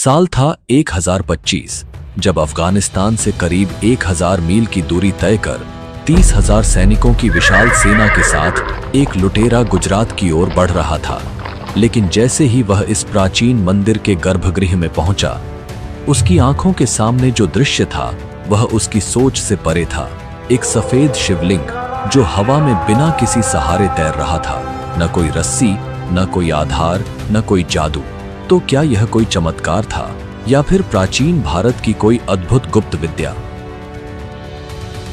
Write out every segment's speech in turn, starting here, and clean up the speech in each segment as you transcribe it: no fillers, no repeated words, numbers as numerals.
साल था 1025, जब अफगानिस्तान से करीब 1000 मील की दूरी तय कर 30,000 सैनिकों की विशाल सेना के साथ एक लुटेरा गुजरात की ओर बढ़ रहा था। लेकिन जैसे ही वह इस प्राचीन मंदिर के गर्भगृह में पहुंचा, उसकी आंखों के सामने जो दृश्य था वह उसकी सोच से परे था। एक सफेद शिवलिंग जो हवा में बिना किसी सहारे तैर रहा था। न कोई रस्सी, न कोई आधार, न कोई जादू। तो क्या यह कोई चमत्कार था या फिर प्राचीन भारत की कोई अद्भुत गुप्त विद्या?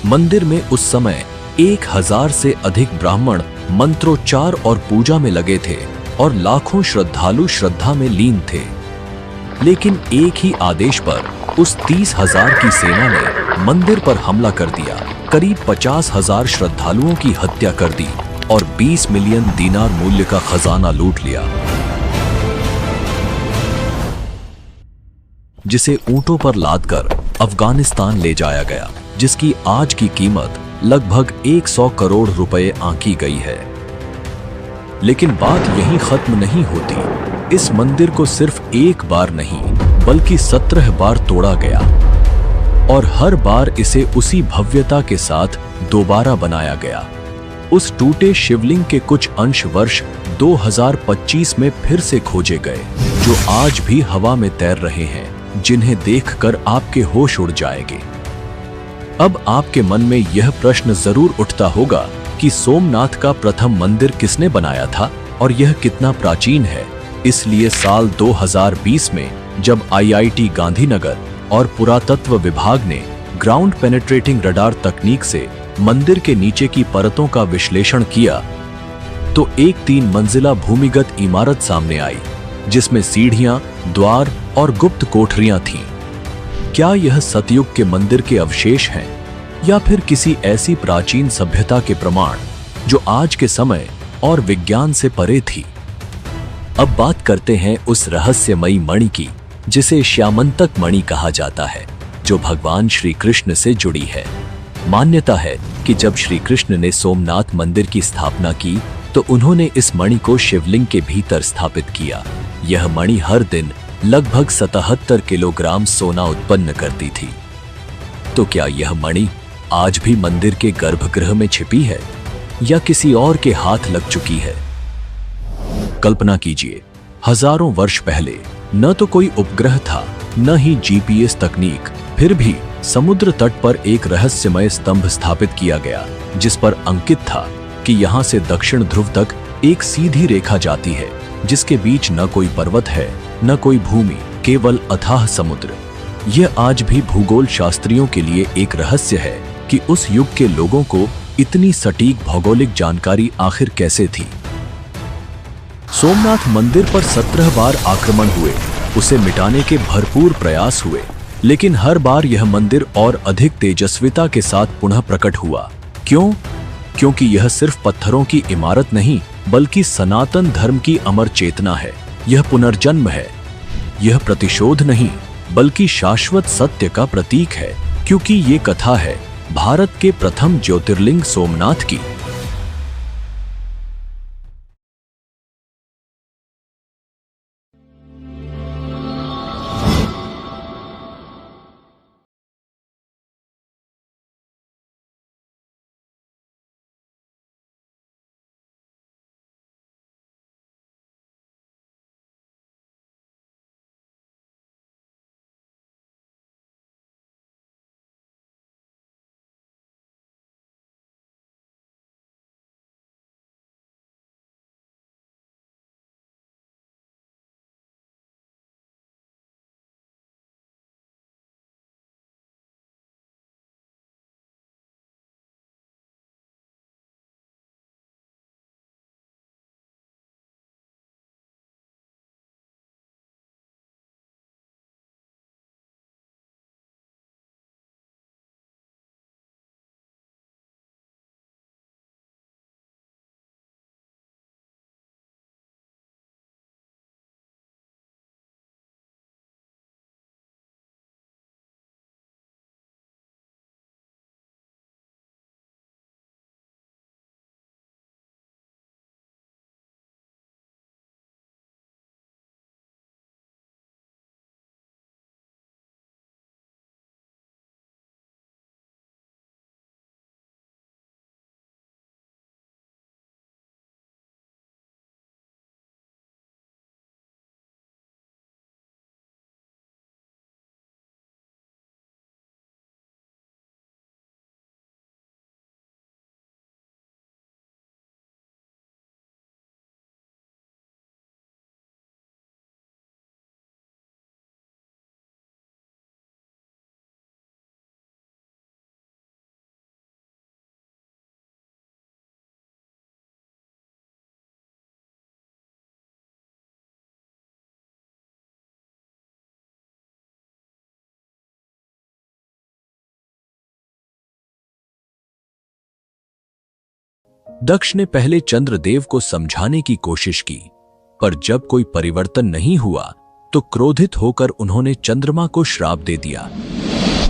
मंदिर में उस समय 1000 से अधिक ब्राह्मण मंत्रोच्चार और पूजा में लगे थे और लाखों श्रद्धालु श्रद्धा में लीन थे। लेकिन एक ही आदेश पर उस 30,000 की सेना ने मंदिर पर हमला कर दिया, करीब 50,000 श्रद्धालुओं की हत्या कर दी और 20 मिलियन दीनार मूल्य का खजाना लूट लिया, जिसे ऊंटों पर लादकर अफगानिस्तान ले जाया गया, जिसकी आज की कीमत लगभग 100 करोड़ रुपए आंकी गई है। लेकिन बात यहीं खत्म नहीं होती। इस मंदिर को सिर्फ एक बार नहीं बल्कि 17 बार तोड़ा गया और हर बार इसे उसी भव्यता के साथ दोबारा बनाया गया। उस टूटे शिवलिंग के कुछ अंश वर्ष 2025 में फिर से खोजे गए, जो आज भी हवा में तैर रहे हैं, जिन्हें देखकर आपके होश उड़ जाएंगे। अब आपके मन में यह प्रश्न जरूर उठता होगा कि सोमनाथ का प्रथम मंदिर किसने बनाया था और यह कितना प्राचीन है। इसलिए साल 2020 में जब IIT गांधीनगर और पुरातत्व विभाग ने ग्राउंड पेनेट्रेटिंग रडार तकनीक से मंदिर के नीचे की परतों का विश्लेषण किया, तो एक 3 मंजिला भूमिगत इमारत सामने आई, जिसमें सीढ़ियां, द्वार और गुप्त कोठरियां थीं। क्या यह सतयुग के मंदिर के अवशेष हैं या फिर किसी ऐसी प्राचीन सभ्यता के प्रमाण जो आज के समय और विज्ञान से परे थी? अब बात करते हैं उस रहस्यमयी मणि की, जिसे श्यामंतक मणि कहा जाता है, जो भगवान श्री कृष्ण से जुड़ी है। मान्यता है कि जब श्री कृष्ण ने सोमनाथ मंदिर की स्थापना की तो उन्होंने इस मणि को शिवलिंग के भीतर स्थापित किया। यह मणि हर दिन लगभग 77 किलोग्राम सोना उत्पन्न करती थी। तो क्या यह मणि आज भी मंदिर के गर्भगृह में छिपी है या किसी और के हाथ लग चुकी है? कल्पना कीजिए, हजारों वर्ष पहले न तो कोई उपग्रह था, न ही GPS तकनीक, फिर भी समुद्र तट पर एक रहस्यमय स्तंभ स्थापित किया गया, जिस पर अंकित था कि यहां से दक्षिण ध्रुव तक एक सीधी रेखा जाती है, जिसके बीच न कोई पर्वत है, न कोई भूमि, केवल अथाह समुद्र। यह आज भी भूगोल शास्त्रियों के लिए एक रहस्य है कि उस युग के लोगों को इतनी सटीक भौगोलिक जानकारी आखिर कैसे थी। सोमनाथ मंदिर पर 17 बार आक्रमण हुए, उसे मिटाने के भरपूर प्रयास हुए, लेकिन हर बार यह मंदिर और अधिक तेजस्विता के साथ पुनः प्रकट हुआ। क्यों? क्योंकि यह सिर्फ पत्थरों की इमारत नहीं, बल्कि सनातन धर्म की अमर चेतना है। यह पुनर्जन्म है। यह प्रतिशोध नहीं, बल्कि शाश्वत सत्य का प्रतीक है, क्योंकि ये कथा है भारत के प्रथम ज्योतिर्लिंग सोमनाथ की। दक्ष ने पहले चंद्रदेव को समझाने की कोशिश की, पर जब कोई परिवर्तन नहीं हुआ तो क्रोधित होकर उन्होंने चंद्रमा को श्राप दे दिया।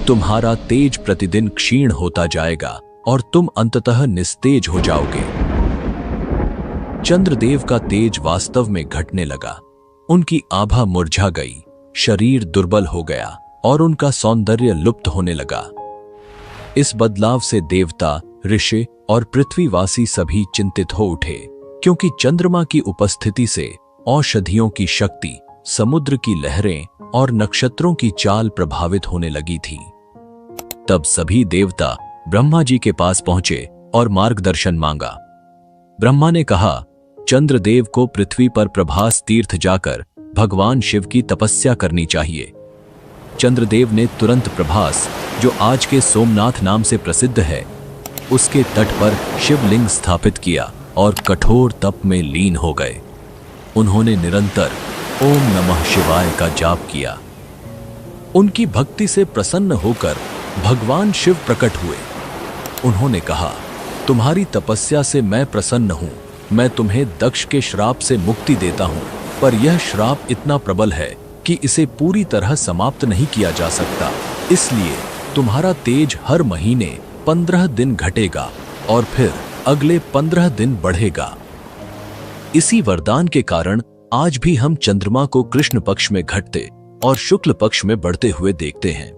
तुम्हारा तेज प्रतिदिन क्षीण होता जाएगा और तुम अंततः निस्तेज हो जाओगे। चंद्रदेव का तेज वास्तव में घटने लगा। उनकी आभा मुरझा गई, शरीर दुर्बल हो गया और उनका सौंदर्य लुप्त होने लगा। इस बदलाव से देवता, ऋषि और पृथ्वीवासी सभी चिंतित हो उठे, क्योंकि चंद्रमा की उपस्थिति से औषधियों की शक्ति, समुद्र की लहरें और नक्षत्रों की चाल प्रभावित होने लगी थी। तब सभी देवता ब्रह्मा जी के पास पहुंचे और मार्गदर्शन मांगा। ब्रह्मा ने कहा, चंद्रदेव को पृथ्वी पर प्रभास तीर्थ जाकर भगवान शिव की तपस्या करनी चाहिए। चंद्रदेव ने तुरंत प्रभास, जो आज के सोमनाथ नाम से प्रसिद्ध है, उसके तट पर शिवलिंग स्थापित किया और कठोर तप में लीन हो गए। उन्होंने निरंतर ओम नमः शिवाय का जाप किया। उनकी भक्ति से प्रसन्न होकर भगवान शिव प्रकट हुए। उन्होंने कहा, तुम्हारी तपस्या से मैं प्रसन्न हूं। मैं तुम्हें दक्ष के श्राप से मुक्ति देता हूं, पर यह श्राप इतना प्रबल है कि इसे पूरी तरह समाप्त नहीं किया जा सकता। इसलिए तुम्हारा तेज हर महीने 15 दिन घटेगा और फिर अगले 15 दिन बढ़ेगा। इसी वरदान के कारण आज भी हम चंद्रमा को कृष्ण पक्ष में घटते और शुक्ल पक्ष में बढ़ते हुए देखते हैं।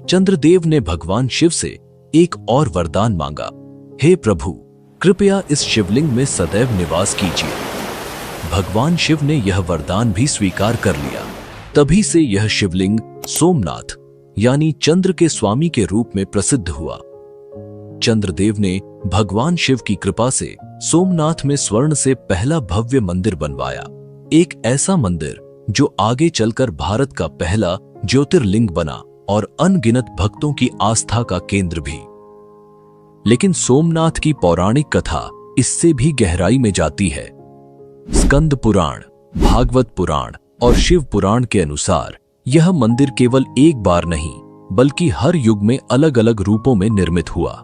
चंद्रदेव ने भगवान शिव से एक और वरदान मांगा, हे प्रभु, कृपया इस शिवलिंग में सदैव निवास कीजिए। भगवान शिव ने यह वरदान भी स्वीकार कर लिया। तभी से यह शिवलिंग सोमनाथ यानी चंद्र के स्वामी के रूप में प्रसिद्ध हुआ। चंद्रदेव ने भगवान शिव की कृपा से सोमनाथ में स्वर्ण से पहला भव्य मंदिर बनवाया, एक ऐसा मंदिर जो आगे चलकर भारत का पहला ज्योतिर्लिंग बना और अनगिनत भक्तों की आस्था का केंद्र भी। लेकिन सोमनाथ की पौराणिक कथा इससे भी गहराई में जाती है। स्कंद पुराण, भागवत पुराण और शिव पुराण के अनुसार यह मंदिर केवल एक बार नहीं, बल्कि हर युग में अलग अलग रूपों में निर्मित हुआ।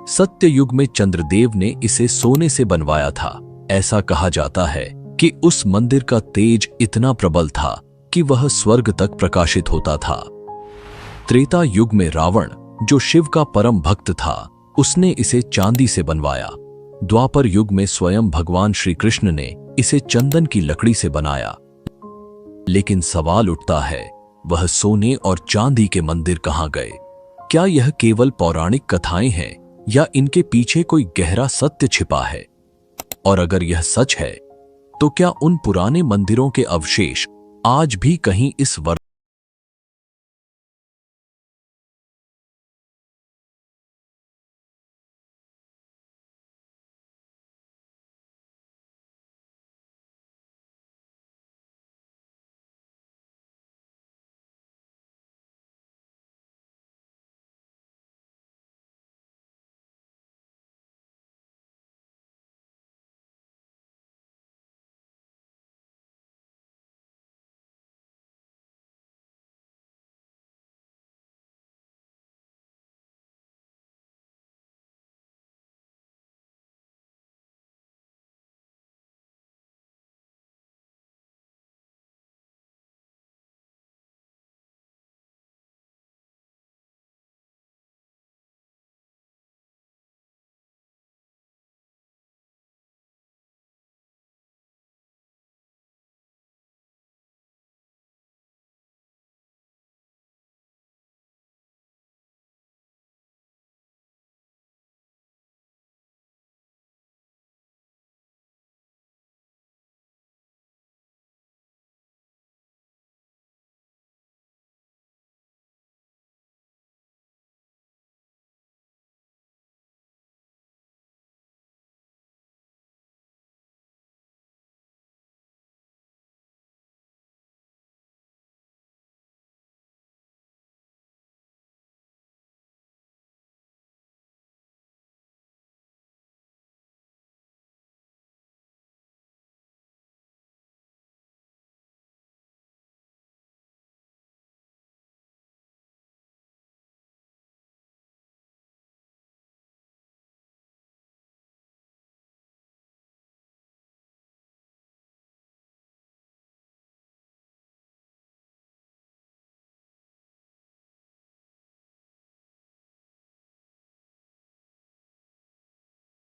सत्य युग में चंद्रदेव ने इसे सोने से बनवाया था। ऐसा कहा जाता है कि उस मंदिर का तेज इतना प्रबल था कि वह स्वर्ग तक प्रकाशित होता था। त्रेता युग में रावण, जो शिव का परम भक्त था, उसने इसे चांदी से बनवाया। द्वापर युग में स्वयं भगवान श्री कृष्ण ने इसे चंदन की लकड़ी से बनाया। लेकिन सवाल उठता है, वह सोने और चांदी के मंदिर कहां गए? क्या यह केवल पौराणिक कथाएं हैं या इनके पीछे कोई गहरा सत्य छिपा है? और अगर यह सच है, तो क्या उन पुराने मंदिरों के अवशेष आज भी कहीं इस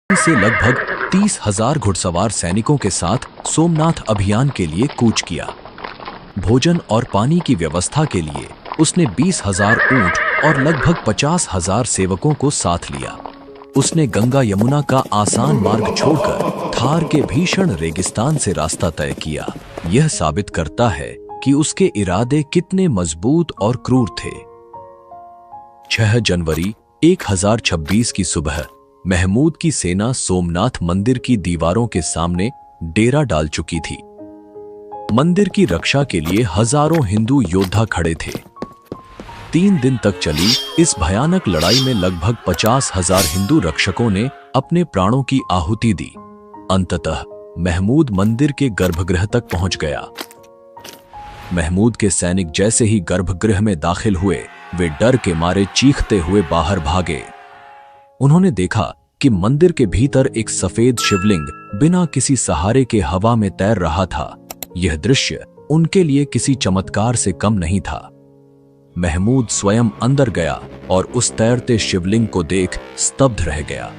से लगभग 30,000 घुड़सवार सैनिकों के साथ सोमनाथ अभियान के लिए कूच किया। भोजन और पानी की व्यवस्था के लिए उसने 20,000 ऊंट और लगभग 50,000 सेवकों को साथ लिया। उसने गंगा यमुना का आसान मार्ग छोड़कर थार के भीषण रेगिस्तान से रास्ता तय किया। यह साबित करता है कि उसके इरादे कितने मजबूत और क्रूर थे। 6 जनवरी 1026 की सुबह महमूद की सेना सोमनाथ मंदिर की दीवारों के सामने डेरा डाल चुकी थी। मंदिर की रक्षा के लिए हजारों हिंदू योद्धा खड़े थे। 3 दिन तक चली इस भयानक लड़ाई में लगभग 50,000 हिंदू रक्षकों ने अपने प्राणों की आहुति दी। अंततः महमूद मंदिर के गर्भगृह तक पहुंच गया। महमूद के सैनिक जैसे ही गर्भगृह में दाखिल हुए, वे डर के मारे चीखते हुए बाहर भागे। उन्होंने देखा कि मंदिर के भीतर एक सफेद शिवलिंग बिना किसी सहारे के हवा में तैर रहा था। यह दृश्य उनके लिए किसी चमत्कार से कम नहीं था। महमूद स्वयं अंदर गया और उस तैरते शिवलिंग को देख स्तब्ध रह गया।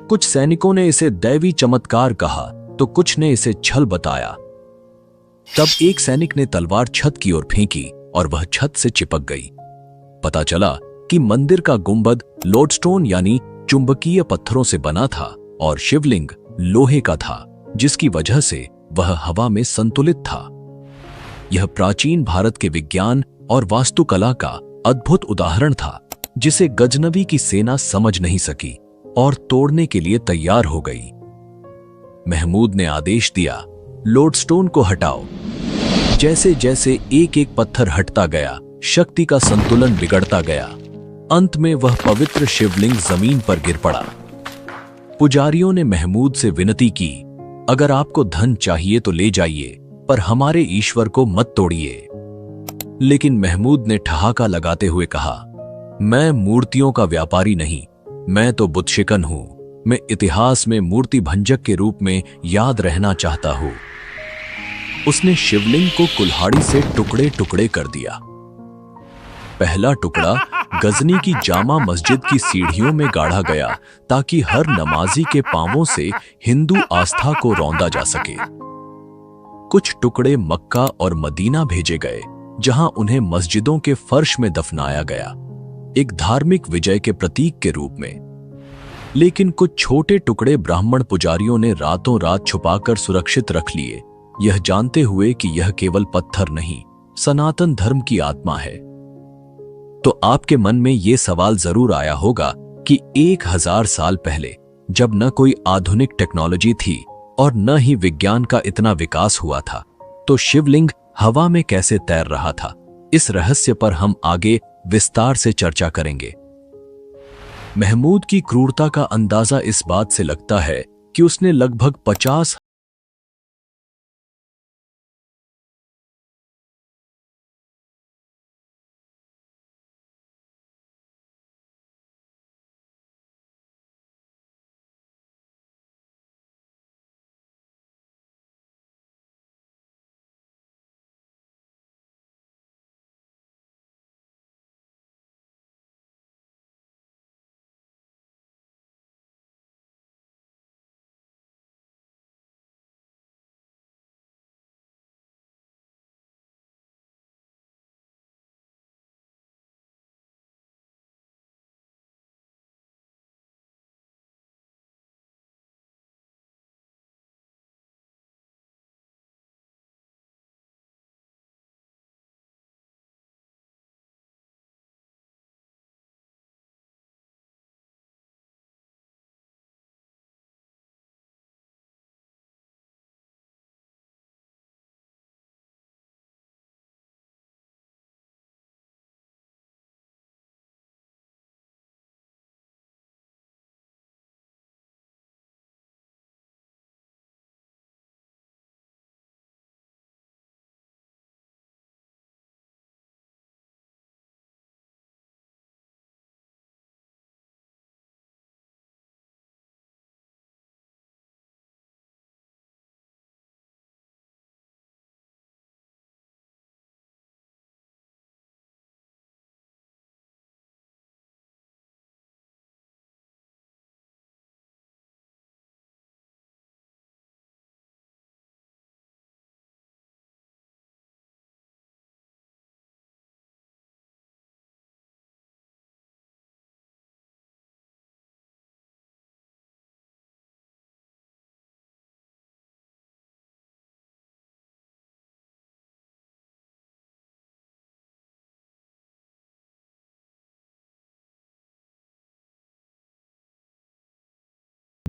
कुछ सैनिकों ने इसे दैवी चमत्कार कहा तो कुछ ने इसे छल बताया। तब एक सैनिक ने तलवार छत की ओर फेंकी और वह छत से चिपक गई। पता चला कि मंदिर का गुंबद लोडस्टोन यानी चुंबकीय पत्थरों से बना था और शिवलिंग लोहे का था, जिसकी वजह से वह हवा में संतुलित था। यह प्राचीन भारत के विज्ञान और वास्तुकला का अद्भुत उदाहरण था, जिसे गजनवी की सेना समझ नहीं सकी और तोड़ने के लिए तैयार हो गई। महमूद ने आदेश दिया, लोडस्टोन को हटाओ। जैसे जैसे एक एक पत्थर हटता गया, शक्ति का संतुलन बिगड़ता गया। अंत में वह पवित्र शिवलिंग जमीन पर गिर पड़ा। पुजारियों ने महमूद से विनती की, अगर आपको धन चाहिए तो ले जाइए, पर हमारे ईश्वर को मत तोड़िए। लेकिन महमूद ने ठहाका लगाते हुए कहा, मैं मूर्तियों का व्यापारी नहीं, मैं तो बुतशिकन हूं। मैं इतिहास में मूर्ति भंजक के रूप में याद रहना चाहता हूं। उसने शिवलिंग को कुल्हाड़ी से टुकड़े टुकड़े कर दिया। पहला टुकड़ा गजनी की जामा मस्जिद की सीढ़ियों में गाड़ा गया, ताकि हर नमाजी के पांवों से हिंदू आस्था को रौंदा जा सके। कुछ टुकड़े मक्का और मदीना भेजे गए, जहां उन्हें मस्जिदों के फर्श में दफनाया गया, एक धार्मिक विजय के प्रतीक के रूप में। लेकिन कुछ छोटे टुकड़े ब्राह्मण पुजारियों ने रातों रात छुपाकर सुरक्षित रख लिए, यह जानते हुए कि यह केवल पत्थर नहीं, सनातन धर्म की आत्मा है। तो आपके मन में यह सवाल जरूर आया होगा कि 1000 साल पहले, जब न कोई आधुनिक टेक्नोलॉजी थी और न ही विज्ञान का इतना विकास हुआ था, तो शिवलिंग हवा में कैसे तैर रहा था? इस रहस्य पर हम आगे विस्तार से चर्चा करेंगे। महमूद की क्रूरता का अंदाजा इस बात से लगता है कि उसने लगभग 50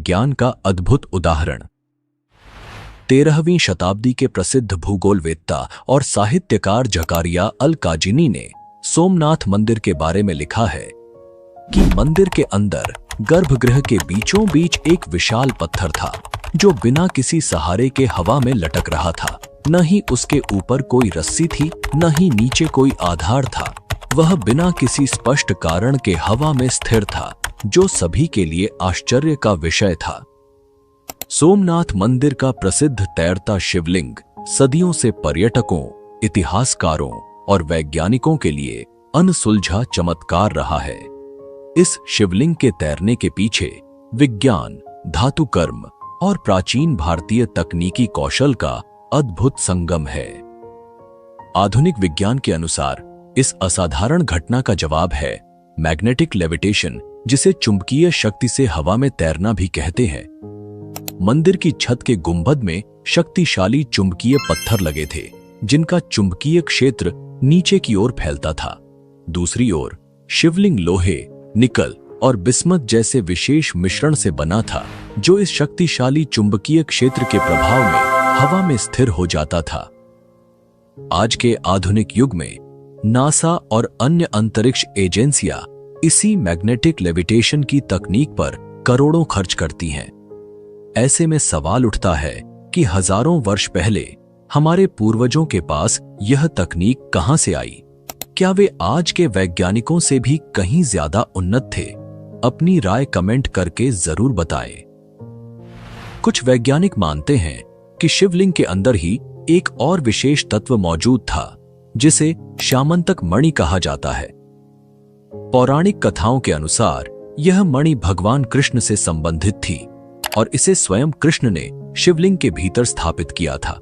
विज्ञान का अद्भुत उदाहरण। 13वीं शताब्दी के प्रसिद्ध भूगोलवेत्ता और साहित्यकार जकारिया अल काजिनी ने सोमनाथ मंदिर के बारे में लिखा है कि मंदिर के अंदर गर्भगृह के बीचों बीच एक विशाल पत्थर था जो बिना किसी सहारे के हवा में लटक रहा था। न ही उसके ऊपर कोई रस्सी थी, न ही नीचे कोई आधार था। वह बिना किसी स्पष्ट कारण के हवा में स्थिर था, जो सभी के लिए आश्चर्य का विषय था। सोमनाथ मंदिर का प्रसिद्ध तैरता शिवलिंग सदियों से पर्यटकों, इतिहासकारों और वैज्ञानिकों के लिए अनसुलझा चमत्कार रहा है। इस शिवलिंग के तैरने के पीछे विज्ञान, धातुकर्म और प्राचीन भारतीय तकनीकी कौशल का अद्भुत संगम है। आधुनिक विज्ञान के अनुसार इस असाधारण घटना का जवाब है मैग्नेटिक लेविटेशन, जिसे चुंबकीय शक्ति से हवा में तैरना भी कहते हैं। मंदिर की छत के गुंबद में शक्तिशाली चुंबकीय पत्थर लगे थे, जिनका चुंबकीय क्षेत्र नीचे की ओर फैलता था। दूसरी ओर शिवलिंग लोहे, निकल और बिस्मत जैसे विशेष मिश्रण से बना था, जो इस शक्तिशाली चुंबकीय क्षेत्र के प्रभाव में हवा में स्थिर हो जाता था। आज के आधुनिक युग में नासा और अन्य अंतरिक्ष एजेंसियां इसी मैग्नेटिक लेविटेशन की तकनीक पर करोड़ों खर्च करती हैं। ऐसे में सवाल उठता है कि हजारों वर्ष पहले हमारे पूर्वजों के पास यह तकनीक कहां से आई? क्या वे आज के वैज्ञानिकों से भी कहीं ज्यादा उन्नत थे? अपनी राय कमेंट करके जरूर बताएं। कुछ वैज्ञानिक मानते हैं कि शिवलिंग के अंदर ही एक और विशेष तत्व मौजूद था, जिसे श्यामंतक मणि कहा जाता है। पौराणिक कथाओं के अनुसार यह मणि भगवान कृष्ण से संबंधित थी और इसे स्वयं कृष्ण ने शिवलिंग के भीतर स्थापित किया था।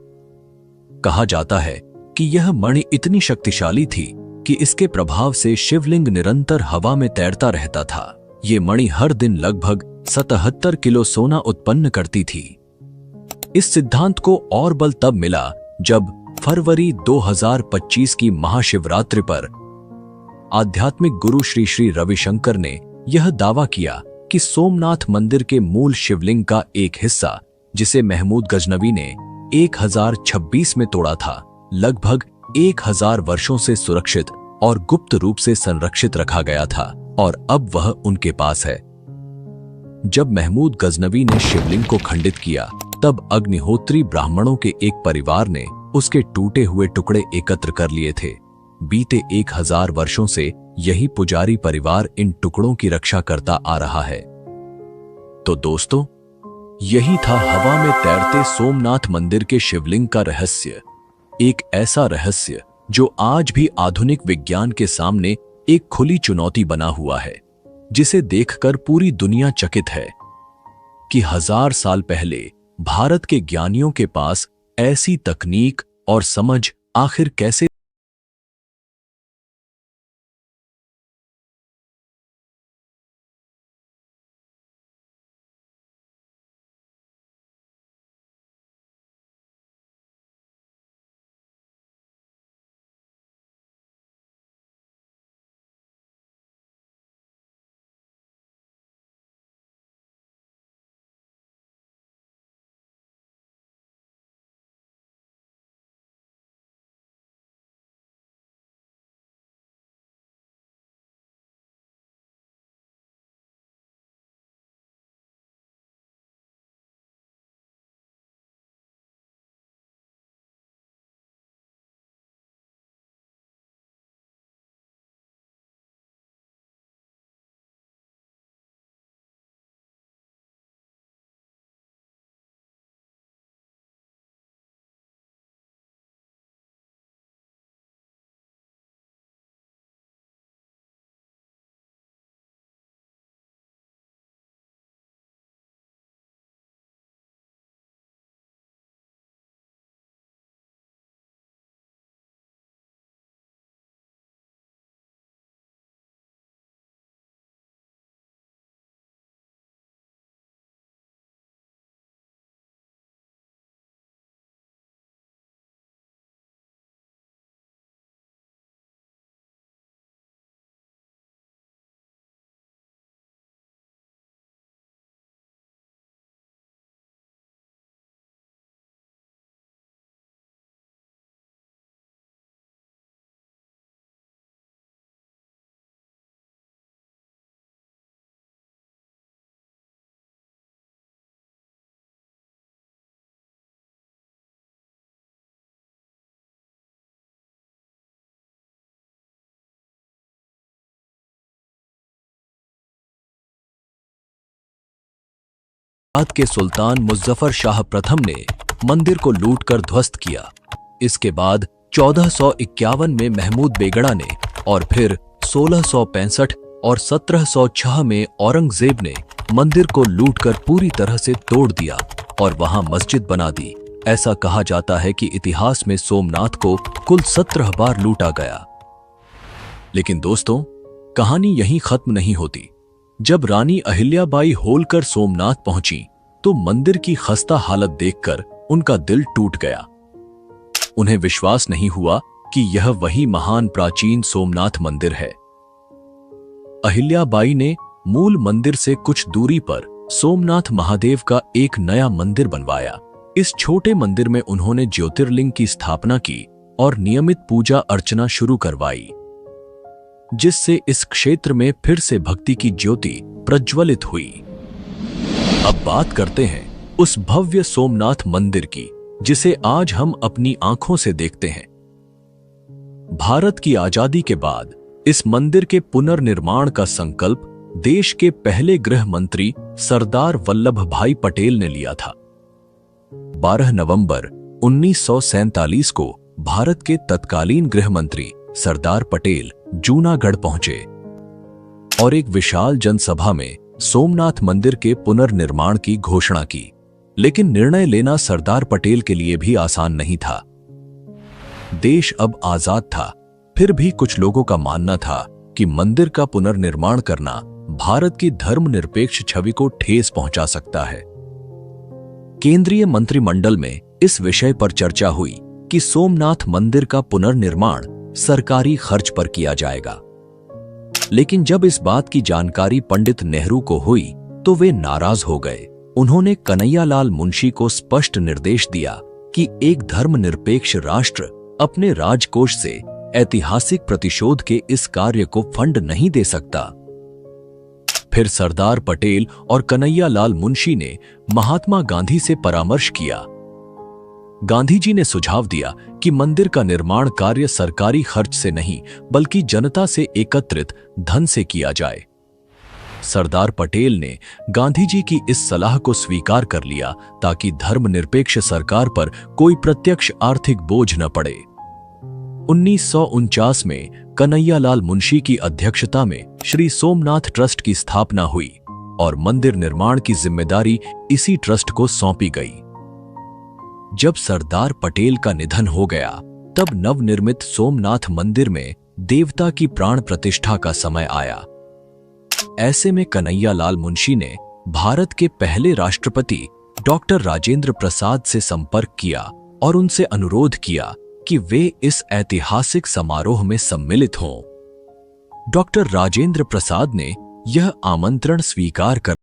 कहा जाता है कि यह मणि इतनी शक्तिशाली थी कि इसके प्रभाव से शिवलिंग निरंतर हवा में तैरता रहता था। ये मणि हर दिन लगभग 77 किलो सोना उत्पन्न करती थी। इस सिद्धांत को और बल तब मिला जब फरवरी 2025 की महाशिवरात्रि पर आध्यात्मिक गुरु श्री श्री रविशंकर ने यह दावा किया कि सोमनाथ मंदिर के मूल शिवलिंग का एक हिस्सा, जिसे महमूद गजनवी ने 1026 में तोड़ा था, लगभग 1000 वर्षों से सुरक्षित और गुप्त रूप से संरक्षित रखा गया था और अब वह उनके पास है। जब महमूद गजनवी ने शिवलिंग को खंडित किया, तब अग्निहोत्री ब्राह्मणों के एक परिवार ने उसके टूटे हुए टुकड़े एकत्र कर लिए थे। बीते 1000 वर्षों से यही पुजारी परिवार इन टुकड़ों की रक्षा करता आ रहा है। तो दोस्तों, यही था हवा में तैरते सोमनाथ मंदिर के शिवलिंग का रहस्य। एक ऐसा रहस्य जो आज भी आधुनिक विज्ञान के सामने एक खुली चुनौती बना हुआ है, जिसे देखकर पूरी दुनिया चकित है कि 1000 साल पहले भारत के ज्ञानियों के पास ऐसी तकनीक और समझ आखिर कैसे बाद के सुल्तान मुज़फ़्फ़र शाह प्रथम ने मंदिर को लूटकर ध्वस्त किया। इसके बाद 1451 में महमूद बेगड़ा ने और फिर 1665 और 1706 में औरंगजेब ने मंदिर को लूटकर पूरी तरह से तोड़ दिया और वहां मस्जिद बना दी। ऐसा कहा जाता है कि इतिहास में सोमनाथ को कुल 17 बार लूटा गया। लेकिन दोस्तों, कहानी यहीं खत्म नहीं होती। जब रानी अहिल्याबाई होलकर सोमनाथ पहुंची तो मंदिर की खस्ता हालत देखकर उनका दिल टूट गया। उन्हें विश्वास नहीं हुआ कि यह वही महान प्राचीन सोमनाथ मंदिर है। अहिल्याबाई ने मूल मंदिर से कुछ दूरी पर सोमनाथ महादेव का एक नया मंदिर बनवाया। इस छोटे मंदिर में उन्होंने ज्योतिर्लिंग की स्थापना की और नियमित पूजा अर्चना शुरू करवाई, जिससे इस क्षेत्र में फिर से भक्ति की ज्योति प्रज्वलित हुई। अब बात करते हैं उस भव्य सोमनाथ मंदिर की, जिसे आज हम अपनी आंखों से देखते हैं। भारत की आजादी के बाद इस मंदिर के पुनर्निर्माण का संकल्प देश के पहले गृह मंत्री सरदार वल्लभ भाई पटेल ने लिया था। 12 नवंबर 1947 को भारत के तत्कालीन गृह मंत्री सरदार पटेल जूनागढ़ पहुंचे और एक विशाल जनसभा में सोमनाथ मंदिर के पुनर्निर्माण की घोषणा की। लेकिन निर्णय लेना सरदार पटेल के लिए भी आसान नहीं था। देश अब आजाद था, फिर भी कुछ लोगों का मानना था कि मंदिर का पुनर्निर्माण करना भारत की धर्मनिरपेक्ष छवि को ठेस पहुंचा सकता है। केंद्रीय मंत्रिमंडल में इस विषय पर चर्चा हुई कि सोमनाथ मंदिर का पुनर्निर्माण सरकारी खर्च पर किया जाएगा। लेकिन जब इस बात की जानकारी पंडित नेहरू को हुई तो वे नाराज हो गए। उन्होंने कन्हैयालाल मुंशी को स्पष्ट निर्देश दिया कि एक धर्मनिरपेक्ष राष्ट्र अपने राजकोष से ऐतिहासिक प्रतिशोध के इस कार्य को फंड नहीं दे सकता। फिर सरदार पटेल और कन्हैयालाल मुंशी ने महात्मा गांधी से परामर्श किया। गांधी जी ने सुझाव दिया कि मंदिर का निर्माण कार्य सरकारी खर्च से नहीं बल्कि जनता से एकत्रित धन से किया जाए। सरदार पटेल ने गांधी जी की इस सलाह को स्वीकार कर लिया ताकि धर्मनिरपेक्ष सरकार पर कोई प्रत्यक्ष आर्थिक बोझ न पड़े। 1949 में कन्हैयालाल मुंशी की अध्यक्षता में श्री सोमनाथ ट्रस्ट की स्थापना हुई और मंदिर निर्माण की जिम्मेदारी इसी ट्रस्ट को सौंपी गई। जब सरदार पटेल का निधन हो गया तब नवनिर्मित सोमनाथ मंदिर में देवता की प्राण प्रतिष्ठा का समय आया। ऐसे में कन्हैयालाल मुंशी ने भारत के पहले राष्ट्रपति डॉक्टर राजेंद्र प्रसाद से संपर्क किया और उनसे अनुरोध किया कि वे इस ऐतिहासिक समारोह में सम्मिलित हों। डॉक्टर राजेंद्र प्रसाद ने यह आमंत्रण स्वीकार कर